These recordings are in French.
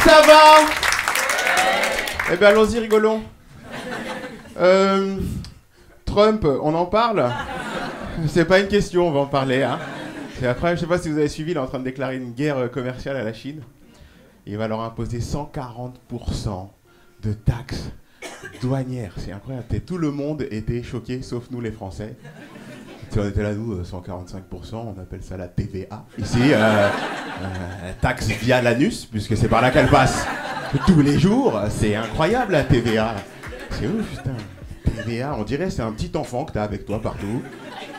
Ça va? Eh bien, allons-y, rigolons. Trump, on en parle? C'est pas une question, on va en parler. Hein. C'est incroyable, je sais pas si vous avez suivi, il est en train de déclarer une guerre commerciale à la Chine. Il va leur imposer 140% de taxes douanières. C'est incroyable. Tout le monde était choqué, sauf nous les Français. Si on était là, nous, 145%, on appelle ça la TVA. Ici, taxe via l'anus, puisque c'est par là qu'elle passe tous les jours. C'est incroyable la TVA. C'est ouf, putain. TVA, on dirait c'est un petit enfant que t'as avec toi partout.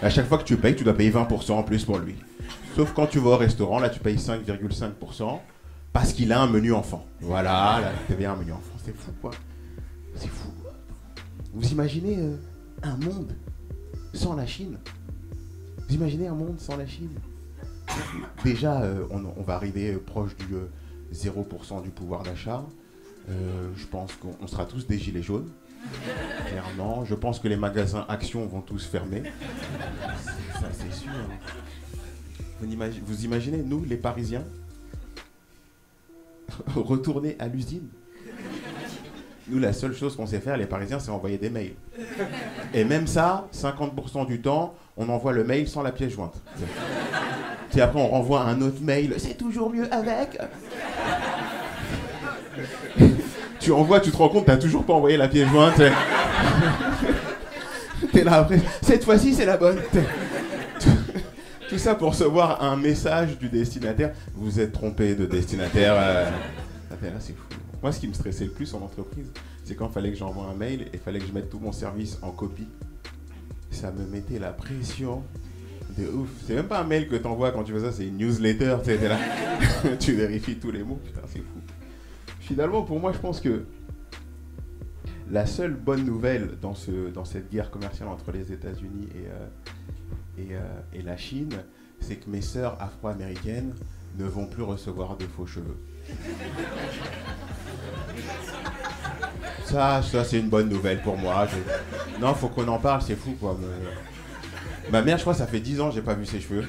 À chaque fois que tu payes, tu dois payer 20% en plus pour lui. Sauf quand tu vas au restaurant, là tu payes 5,5% parce qu'il a un menu enfant. Voilà, la TVA a un menu enfant. C'est fou quoi. C'est fou. Vous imaginez un monde sans la Chine? Vous imaginez un monde sans la Chine? Déjà, on va arriver proche du 0% du pouvoir d'achat. Je pense qu'on sera tous des gilets jaunes. Clairement, je pense que les magasins Action vont tous fermer. Ça, c'est sûr. Vous imaginez, nous, les Parisiens, retourner à l'usine? Nous, la seule chose qu'on sait faire, les Parisiens, c'est envoyer des mails. Et même ça, 50% du temps, on envoie le mail sans la pièce jointe. Puis après, on renvoie un autre mail. C'est toujours mieux avec. Tu envoies, tu te rends compte, t'as toujours pas envoyé la pièce jointe. T'es là après. Cette fois-ci, c'est la bonne. Tout ça pour recevoir un message du destinataire. Vous êtes trompé de destinataire. Là, c'est fou. Moi, ce qui me stressait le plus en entreprise, c'est quand il fallait que j'envoie un mail et il fallait que je mette tout mon service en copie. Ça me mettait la pression de ouf. C'est même pas un mail que t'envoies quand tu fais ça, c'est une newsletter. Tu sais, t'es là. Tu vérifies tous les mots. Putain, c'est fou. Finalement, pour moi, je pense que la seule bonne nouvelle dans cette guerre commerciale entre les États-Unis et la Chine, c'est que mes sœurs afro-américaines ne vont plus recevoir de faux cheveux. Ça c'est une bonne nouvelle pour moi. Non, faut qu'on en parle, c'est fou quoi. Ma mère, je crois, ça fait 10 ans que j'ai pas vu ses cheveux.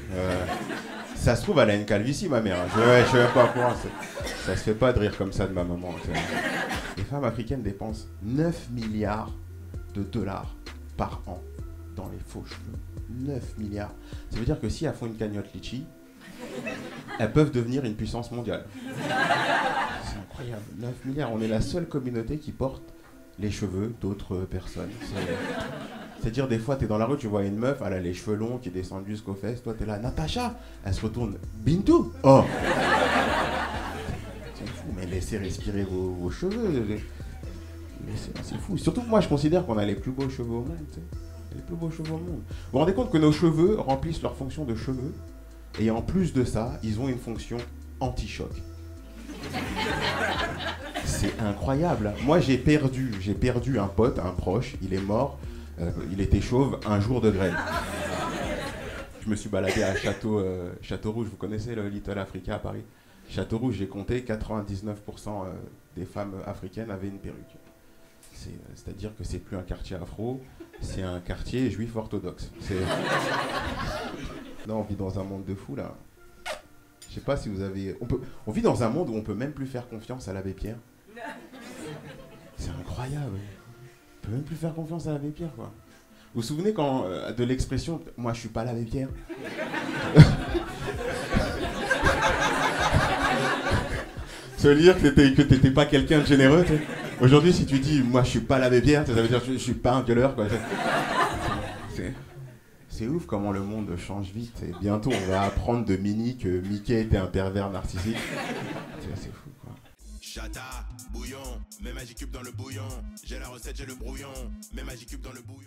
Ça se trouve, elle a une calvitie, ma mère. Je suis même pas au courant. Ça se fait pas de rire comme ça de ma maman. Les femmes africaines dépensent 9 milliards de dollars par an dans les faux cheveux. 9 milliards. Ça veut dire que si elles font une cagnotte litchi, elles peuvent devenir une puissance mondiale. C'est incroyable. 9 milliards. On est la seule communauté qui porte les cheveux d'autres personnes. C'est-à-dire, des fois, t'es dans la rue, tu vois une meuf, elle a les cheveux longs qui descendent jusqu'aux fesses. Toi, t'es là, Natacha. Elle se retourne, Bintou. Oh. C'est fou, mais laissez respirer vos cheveux. C'est fou. Surtout que moi, je considère qu'on a les plus beaux cheveux au monde. Tu sais. Les plus beaux cheveux au monde. Vous vous rendez compte que nos cheveux remplissent leur fonction de cheveux. Et en plus de ça, ils ont une fonction anti-choc. C'est incroyable. Moi, j'ai perdu un pote, un proche. Il est mort. Il était chauve, un jour de grêle. Je me suis baladé à Châteaurouge. Vous connaissez le Little Africa à Paris? Châteaurouge, j'ai compté 99% des femmes africaines avaient une perruque. C'est-à-dire que c'est plus un quartier afro, c'est un quartier juif orthodoxe. Non, on vit dans un monde de fous là. Je sais pas si vous avez... On vit dans un monde où on peut même plus faire confiance à l'abbé Pierre. C'est incroyable. On peut même plus faire confiance à l'abbé Pierre, quoi. Vous vous souvenez de l'expression « moi je suis pas l'abbé Pierre » Ça veut dire que t'étais pas quelqu'un de généreux. Aujourd'hui, si tu dis « moi je suis pas l'abbé Pierre », ça veut dire que je suis pas un violeur, quoi. C'est ouf comment le monde change vite. Et bientôt, on va apprendre de Minnie que Mickey était un pervers narcissique. C'est fou, quoi. Chata, bouillon, mets Magicube dans le bouillon. J'ai la recette, j'ai le brouillon. Mets Magicube dans le bouillon.